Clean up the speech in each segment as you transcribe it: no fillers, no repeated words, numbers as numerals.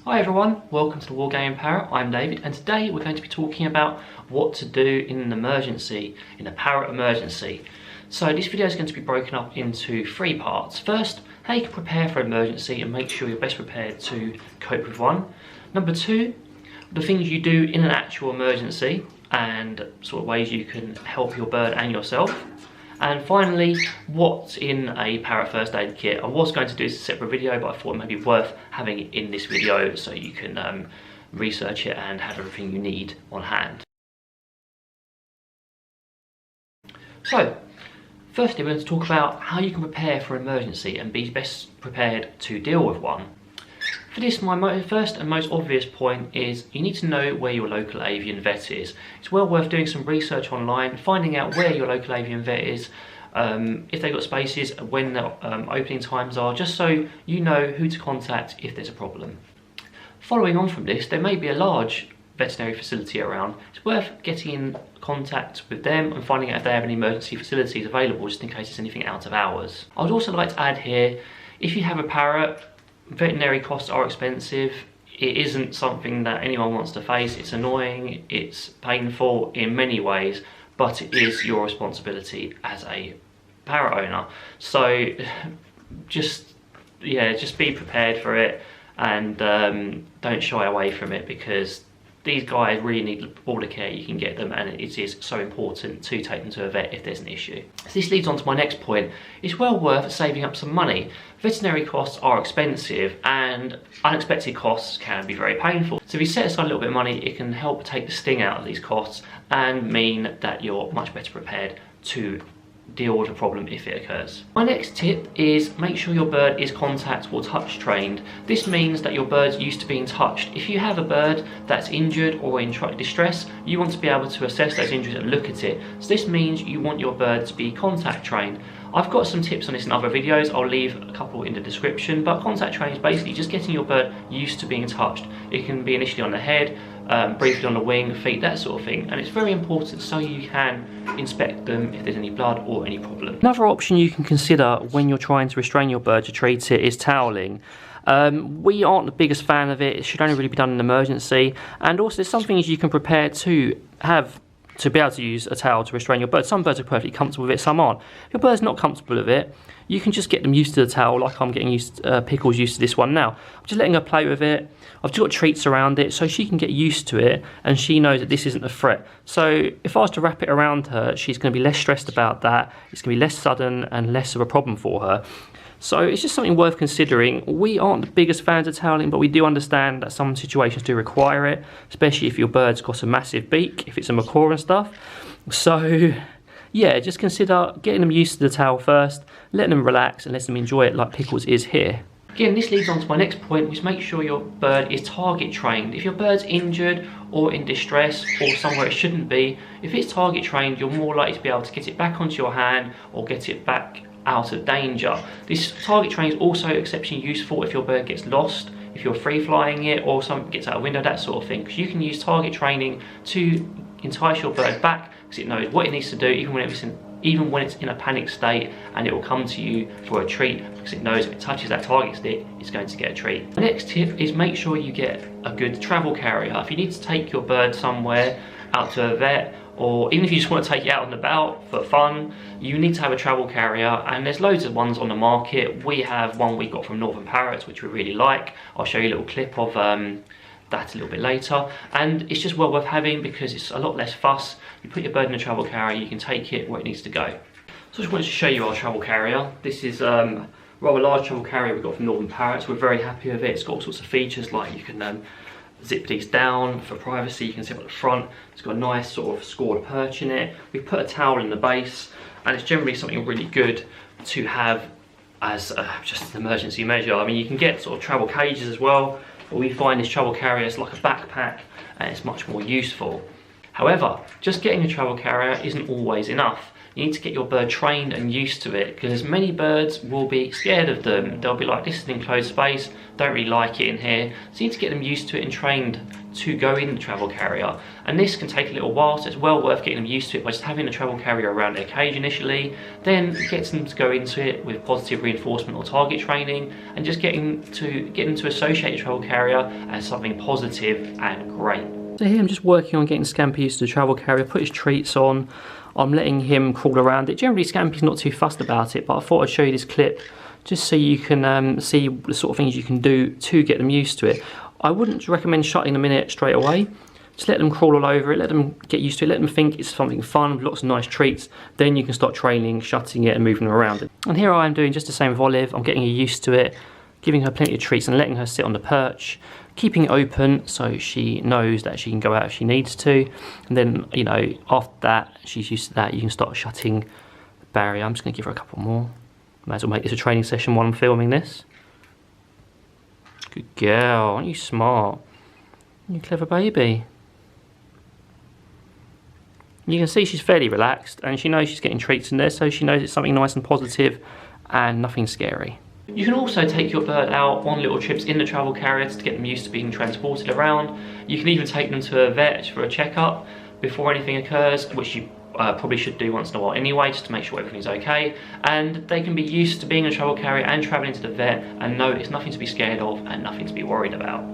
Hi everyone, welcome to the Wargaming Parrot. I'm David, and today we're going to be talking about what to do in an emergency, in a parrot emergency. So this video is going to be broken up into 3 parts. First, how you can prepare for an emergency and make sure you're best prepared to cope with one. Number 2, the things you do in an actual emergency and sort of ways you can help your bird and yourself. And finally, what's in a Parrot First Aid Kit. I was going to do this as a separate video, but I thought it may be worth having it in this video so you can research it and have everything you need on hand. So, firstly we're going to talk about how you can prepare for an emergency and be best prepared to deal with one. For this, my first and most obvious point is you need to know where your local avian vet is. It's well worth doing some research online, finding out where your local avian vet is, if they've got spaces, when the opening times are, just so you know who to contact if there's a problem. Following on from this, there may be a large veterinary facility around. It's worth getting in contact with them and finding out if they have any emergency facilities available, just in case there's anything out of hours. I would also like to add here, if you have a parrot, veterinary costs are expensive. It isn't something that anyone wants to face. It's annoying, it's painful in many ways, but it is your responsibility as a parrot owner. So just be prepared for it, and don't shy away from it, because these guys really need all the care you can get them, and it is so important to take them to a vet if there's an issue. So this leads on to my next point. It's well worth saving up some money. Veterinary costs are expensive and unexpected costs can be very painful. So if you set aside a little bit of money, it can help take the sting out of these costs and mean that you're much better prepared to deal with a problem if it occurs. My next tip is make sure your bird is contact or touch trained. This means that your bird's used to being touched. If you have a bird that's injured or in distress, you want to be able to assess those injuries and look at it. So this means you want your bird to be contact trained. I've got some tips on this in other videos. I'll leave a couple in the description, but contact training is basically just getting your bird used to being touched. It can be initially on the head, briefly on the wing, feet, that sort of thing, and it's very important so you can inspect them if there's any blood or any problem. Another option you can consider when you're trying to restrain your bird to treat it is toweling. We aren't the biggest fan of it. It should only really be done in an emergency, and also there's some things you can prepare to have to be able to use a towel to restrain your bird. Some birds are perfectly comfortable with it, some aren't. If your bird's not comfortable with it, you can just get them used to the towel, like I'm getting Pickles used to this one now. I'm just letting her play with it. I've just got treats around it so she can get used to it and she knows that this isn't a threat. So if I was to wrap it around her, she's going to be less stressed about that. It's going to be less sudden and less of a problem for her. So it's just something worth considering. We aren't the biggest fans of toweling, but we do understand that some situations do require it, especially if your bird's got a massive beak, if it's a macaw and stuff. So yeah, just consider getting them used to the towel first, letting them relax and letting them enjoy it like Pickles is here. Again, this leads on to my next point, which make sure your bird is target trained. If your bird's injured or in distress or somewhere it shouldn't be, if it's target trained, you're more likely to be able to get it back onto your hand or get it back out of danger. This target training is also exceptionally useful if your bird gets lost, if you're free flying it or something gets out a window, that sort of thing, because you can use target training to entice your bird back because it knows what it needs to do even when it's in a panic state, and it will come to you for a treat because it knows if it touches that target stick, it's going to get a treat. The next tip is make sure you get a good travel carrier. If you need to take your bird somewhere, out to a vet, or even if you just want to take it out and about for fun, you need to have a travel carrier, and there's loads of ones on the market. We have one we got from Northern Parrots which we really like. I'll show you a little clip of that a little bit later, and it's just well worth having because it's a lot less fuss. You put your bird in a travel carrier, you can take it where it needs to go. So I just wanted to show you our travel carrier. This is a rather large travel carrier we got from Northern Parrots. We're very happy with it. It's got all sorts of features, like you can zip these down for privacy, you can zip at the front. It's got a nice sort of scored perch in it. We put a towel in the base, and it's generally something really good to have as just an emergency measure. I mean, you can get sort of travel cages as well, but we find this travel carrier is like a backpack and it's much more useful. However, just getting a travel carrier isn't always enough. you need to get your bird trained and used to it, because many birds will be scared of them. They'll be like, this is an enclosed space, don't really like it in here. So you need to get them used to it and trained to go in the travel carrier, and this can take a little while, so it's well worth getting them used to it by just having the travel carrier around their cage initially, then get them to go into it with positive reinforcement or target training, and just get them to associate the travel carrier as something positive and great. So here I'm just working on getting Scampy used to the travel carrier, put his treats on, I'm letting him crawl around it. Generally Scampy's not too fussed about it, but I thought I'd show you this clip just so you can see the sort of things you can do to get them used to it. I wouldn't recommend shutting them in it straight away. Just let them crawl all over it, let them get used to it, let them think it's something fun, lots of nice treats. Then you can start training, shutting it and moving them around it. And here I am doing just the same with Olive. I'm getting her used to it, giving her plenty of treats and letting her sit on the perch, keeping it open so she knows that she can go out if she needs to. And then, you know, after that, she's used to that, you can start shutting the barrier. I'm just gonna give her a couple more. Might as well make this a training session while I'm filming this. Good girl, aren't you smart? You clever baby. You can see she's fairly relaxed and she knows she's getting treats in there, so she knows it's something nice and positive and nothing scary. You can also take your bird out on little trips in the travel carrier to get them used to being transported around. You can even take them to a vet for a checkup before anything occurs, which you probably should do once in a while anyway, just to make sure everything's okay. And they can be used to being in a travel carrier and travelling to the vet and know it's nothing to be scared of and nothing to be worried about.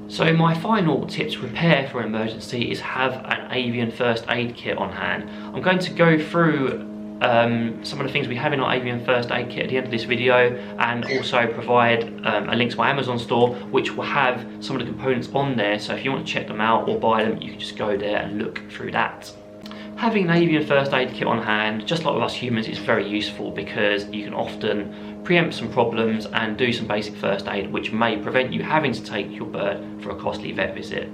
So my final tip to prepare for an emergency is have an avian first aid kit on hand. I'm going to go through some of the things we have in our avian first aid kit at the end of this video, and also provide a link to my Amazon store which will have some of the components on there, so if you want to check them out or buy them, you can just go there and look through that. Having an avian first aid kit on hand, just like with us humans, is very useful because you can often preempt some problems and do some basic first aid which may prevent you having to take your bird for a costly vet visit.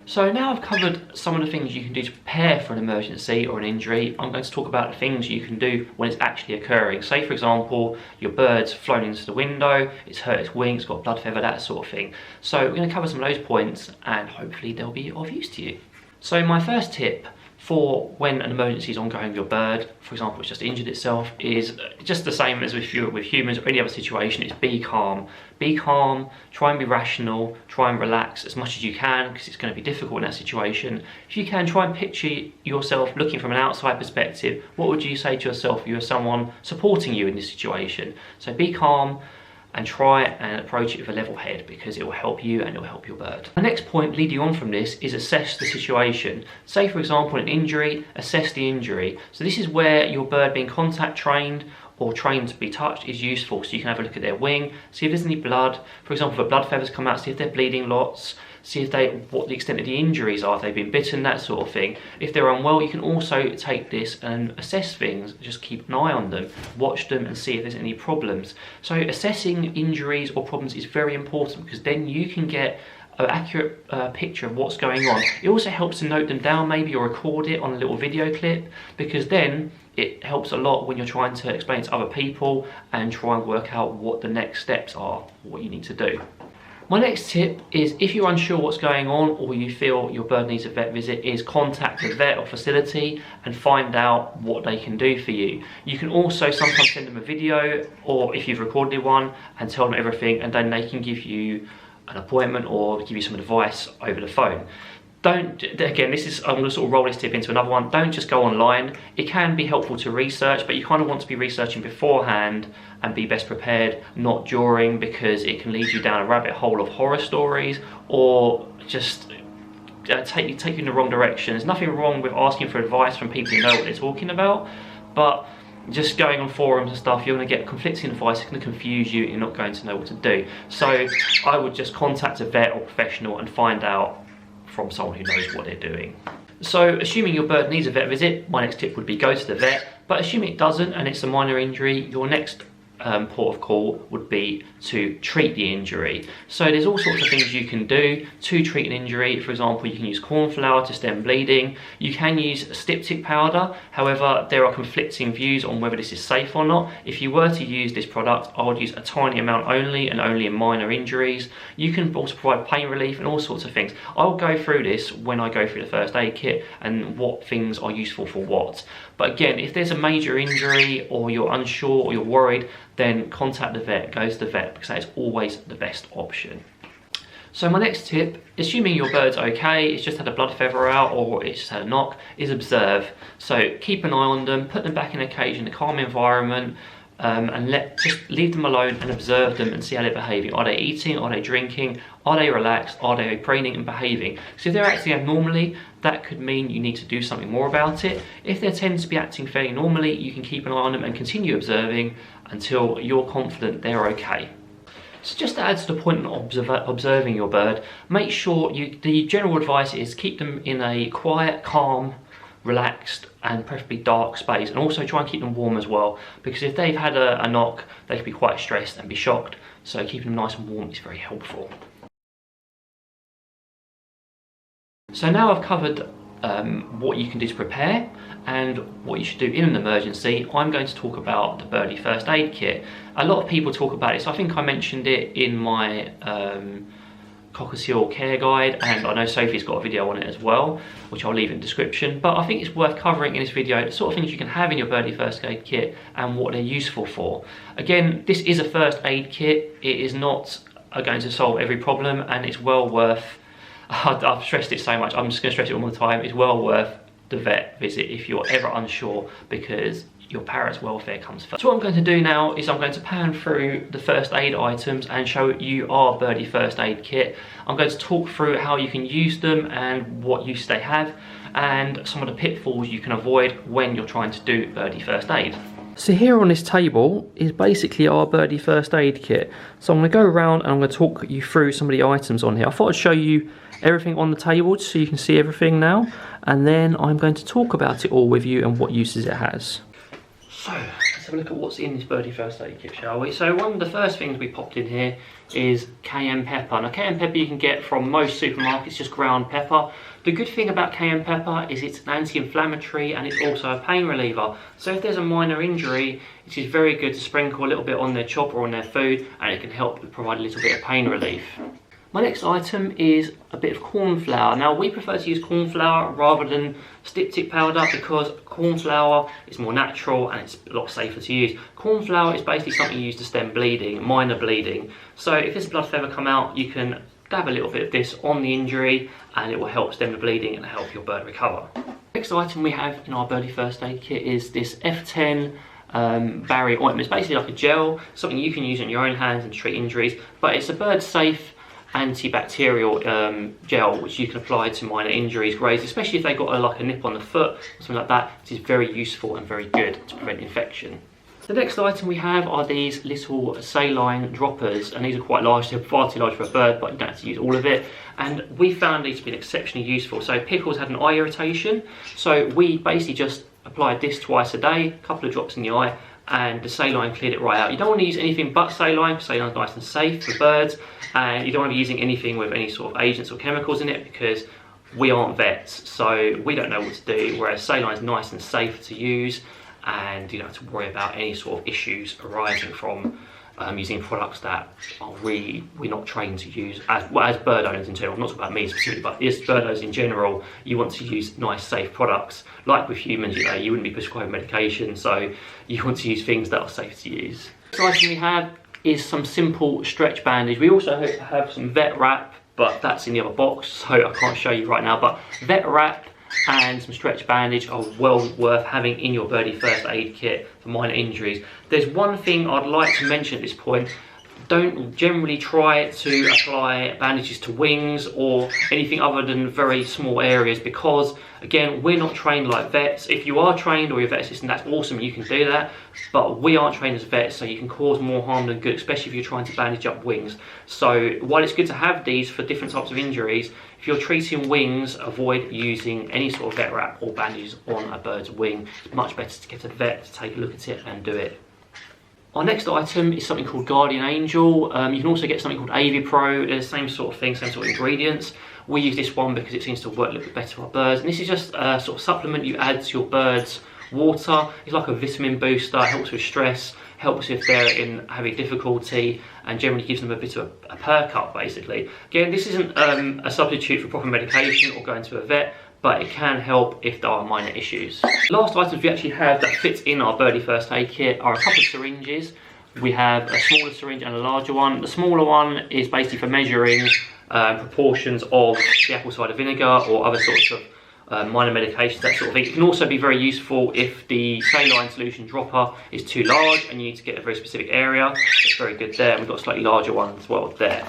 So now I've covered some of the things you can do to prepare for an emergency or an injury, I'm going to talk about the things you can do when it's actually occurring. Say for example, your bird's flown into the window, it's hurt its wing, it's got a blood feather, that sort of thing. So we're going to cover some of those points and hopefully they'll be of use to you. So my first tip for when an emergency is ongoing with your bird, for example it's just injured itself, is just the same as with humans or any other situation. It's be calm. Be calm, try and be rational, try and relax as much as you can, because it's going to be difficult in that situation. If you can, try and picture yourself looking from an outside perspective. What would you say to yourself if you were someone supporting you in this situation? So be calm and try and approach it with a level head, because it will help you and it will help your bird. The next point leading on from this is assess the situation. Say for example an injury, assess the injury. So this is where your bird being contact trained or trained to be touched is useful, so you can have a look at their wing, see if there's any blood. For example, if blood feathers come out, see if they're bleeding lots, see if what the extent of the injuries are, if they've been bitten, that sort of thing. If they're unwell, you can also take this and assess things, just keep an eye on them, watch them and see if there's any problems. So assessing injuries or problems is very important, because then you can get an accurate picture of what's going on. It also helps to note them down maybe, or record it on a little video clip, because then it helps a lot when you're trying to explain to other people and try and work out what the next steps are, what you need to do. My next tip is, if you're unsure what's going on or you feel your bird needs a vet visit, is contact the vet or facility and find out what they can do for you. You can also sometimes send them a video, or if you've recorded one, and tell them everything, and then they can give you an appointment or give you some advice over the phone. Don't, again, this is, I'm going to sort of roll this tip into another one. Don't just go online. It can be helpful to research, but you kind of want to be researching beforehand and be best prepared, not during, because it can lead you down a rabbit hole of horror stories, or just take you in the wrong direction. There's nothing wrong with asking for advice from people who know what they're talking about, but just going on forums and stuff, you're going to get conflicting advice, it's going to confuse you, and you're not going to know what to do. So I would just contact a vet or professional and find out from someone who knows what they're doing. So assuming your bird needs a vet visit, my next tip would be go to the vet. But assuming it doesn't and it's a minor injury, your next port of call would be to treat the injury. So there's all sorts of things you can do to treat an injury. For example, you can use cornflower to stem bleeding. You can use styptic powder. However, there are conflicting views on whether this is safe or not. If you were to use this product, I would use a tiny amount only and only in minor injuries. You can also provide pain relief and all sorts of things. I'll go through this when I go through the first aid kit and what things are useful for what. But again, if there's a major injury or you're unsure or you're worried, then contact the vet, go to the vet, because that is always the best option. So my next tip, assuming your bird's okay, it's just had a blood feather out or it's just had a knock, is observe. So keep an eye on them, put them back in a cage in a calm environment, and just leave them alone and observe them and see how they're behaving. Are they eating? Are they drinking? Are they relaxed? Are they preening and behaving? So if they're acting abnormally, that could mean you need to do something more about it. If they tend to be acting fairly normally, you can keep an eye on them and continue observing until you're confident they're okay. So just to add to the point of observing your bird, make sure the general advice is keep them in a quiet, calm, relaxed and preferably dark space, and also try and keep them warm as well, because if they've had a knock, they can be quite stressed and be shocked, so keeping them nice and warm is very helpful. So now I've covered what you can do to prepare and what you should do in an emergency. I'm going to talk about the Birdie First Aid Kit. A lot of people talk about it, so I think I mentioned it in my cockatiel care guide, and I know Sophie's got a video on it as well, which I'll leave in the description. But I think it's worth covering in this video the sort of things you can have in your Birdie First Aid Kit and what they're useful for. Again, this is a first aid kit. It is not going to solve every problem, and it's well worth, I've stressed it so much, I'm just going to stress it all the time, it's well worth the vet visit if you're ever unsure, because your parrot's welfare comes first. So what I'm going to do now is I'm going to pan through the first aid items and show you our Birdie First Aid Kit. I'm going to talk through how you can use them and what use they have, and some of the pitfalls you can avoid when you're trying to do Birdie First Aid. So here on this table is basically our Birdie First Aid Kit. So I'm going to go around and I'm going to talk you through some of the items on here. I thought I'd show you everything on the table so you can see everything now, and then I'm going to talk about it all with you and what uses it has. So let's have a look at what's in this Birdie First Aid Kit, shall we? So one of the first things we popped in here is cayenne pepper. Now cayenne pepper you can get from most supermarkets, just ground pepper. The good thing about cayenne pepper is it's an anti-inflammatory and it's also a pain reliever. So if there's a minor injury, it is very good to sprinkle a little bit on their chop or on their food, and it can help provide a little bit of pain relief. My next item is a bit of cornflower. Now we prefer to use cornflower rather than styptic powder because cornflower is more natural and it's a lot safer to use. Cornflower is basically something you use to stem bleeding, minor bleeding. So if there's a blood feather come out, you can dab a little bit of this on the injury and it will help stem the bleeding and help your bird recover. Next item we have in our Birdie First Aid Kit is this F10 Barrier ointment. It's basically like a gel, something you can use on your own hands and treat injuries, but it's a bird safe antibacterial gel which you can apply to minor injuries, grazes, especially if they've got like a nip on the foot or something like that. It is very useful and very good to prevent infection. The next item we have are these little saline droppers, and these are quite large. They're far too large for a bird, but you don't have to use all of it. And we found these to be exceptionally useful. So Pickles had an eye irritation, so we basically just applied this twice a day, a couple of drops in the eye, and the saline cleared it right out. You don't want to use anything but saline, because saline is nice and safe for birds, and you don't want to be using anything with any sort of agents or chemicals in it, because we aren't vets, so we don't know what to do, whereas saline is nice and safe to use, and you don't have to worry about any sort of issues arising from using products that are we're not trained to use as bird owners in general. I'm not talking about me specifically, but as bird owners in general, you want to use nice, safe products. Like with humans, you know, you wouldn't be prescribed medication, so you want to use things that are safe to use. The next item we have is some simple stretch bandage. We also have some vet wrap, but that's in the other box, so I can't show you right now. But vet wrap and some stretch bandage are well worth having in your Birdie First Aid Kit for minor injuries. There's one thing I'd like to mention at this point. Don't generally try to apply bandages to wings or anything other than very small areas, because again, we're not trained like vets. If you are trained or your vet assistant, that's awesome, you can do that, but we aren't trained as vets, so you can cause more harm than good, especially if you're trying to bandage up wings. So while it's good to have these for different types of injuries, if you're treating wings, avoid using any sort of vet wrap or bandages on a bird's wing. It's much better to get a vet to take a look at it and do it. Our next item is something called Guardian Angel. You can also get something called AviPro. They're the same sort of thing, same sort of ingredients. We use this one because it seems to work a little bit better for our birds. And this is just a sort of supplement you add to your birds' water. It's like a vitamin booster, helps with stress, helps if they're having difficulty, and generally gives them a bit of a perk up, basically. Again, this isn't a substitute for proper medication or going to a vet, but it can help if there are minor issues. The last items we actually have that fit in our Birdie First Aid Kit are a couple of syringes. We have a smaller syringe and a larger one. The smaller one is basically for measuring proportions of the apple cider vinegar or other sorts of minor medications, that sort of thing. It can also be very useful if the saline solution dropper is too large and you need to get a very specific area. It's very good there. We've got a slightly larger one as well there.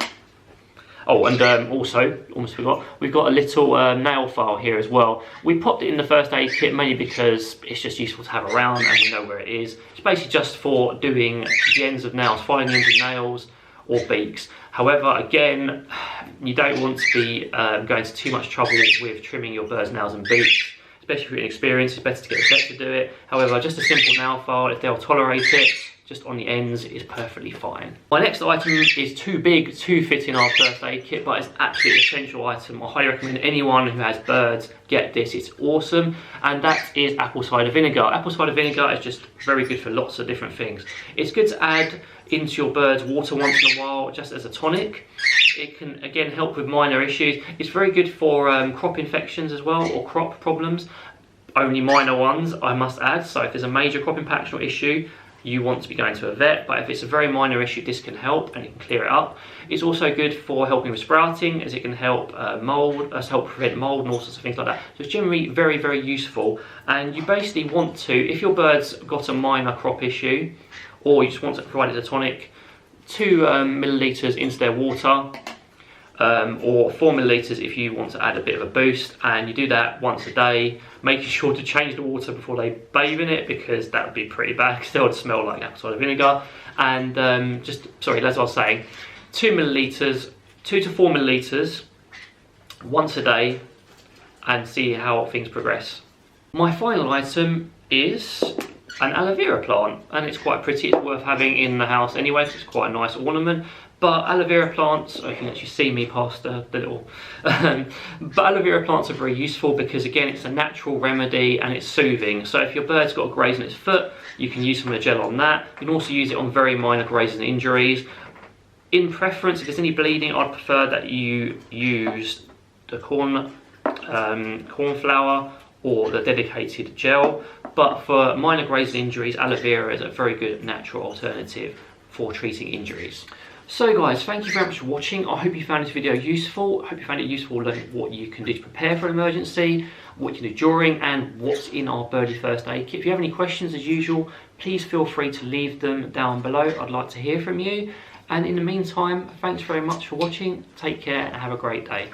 Oh, and also, almost forgot, we've got a little nail file here as well. We popped it in the first aid kit mainly because it's just useful to have around and we know where it is. It's basically just for doing the ends of nails, filing the ends of nails or beaks. However, again, you don't want to be going to too much trouble with trimming your bird's nails and beaks. Especially if you're inexperienced, it's better to get a vet to do it. However, just a simple nail file, if they'll tolerate it, just on the ends is perfectly fine. My next item is too big to fit in our first aid kit, but it's absolutely an essential item. I highly recommend anyone who has birds get this. It's awesome, and that is apple cider vinegar. Apple cider vinegar is just very good for lots of different things. It's good to add into your bird's water once in a while, just as a tonic. It can again help with minor issues. It's very good for crop infections as well, or crop problems. Only minor ones, I must add. So if there's a major crop impaction or issue, you want to be going to a vet, but if it's a very minor issue, this can help and it can clear it up. It's also good for helping with sprouting, as it can help help prevent mold and all sorts of things like that. So it's generally very, very useful. And you basically want to, if your bird's got a minor crop issue, or you just want to provide it as a tonic, 2 millilitres into their water, or 4 millilitres if you want to add a bit of a boost, and you do that once a day, making sure to change the water before they bathe in it, because that would be pretty bad because they would smell like apple cider vinegar. And sorry, as I was saying, 2 to 4 millilitres once a day, and see how things progress. My final item is an aloe vera plant, and it's quite pretty. It's worth having in the house anyway, because it's quite a nice ornament. But aloe vera plants, you can actually see me past the little, but aloe vera plants are very useful because again, it's a natural remedy and it's soothing. So if your bird's got a graze in its foot, you can use some of the gel on that. You can also use it on very minor grazes and injuries. In preference, if there's any bleeding, I'd prefer that you use the cornflower or the dedicated gel. But for minor grazes and injuries, aloe vera is a very good natural alternative for treating injuries. So guys, thank you very much for watching. I hope you found this video useful. I hope you found it useful learning what you can do to prepare for an emergency, what you can do during, and what's in our Birdie First Aid Kit. If you have any questions, as usual, please feel free to leave them down below. I'd like to hear from you. And in the meantime, thanks very much for watching. Take care and have a great day.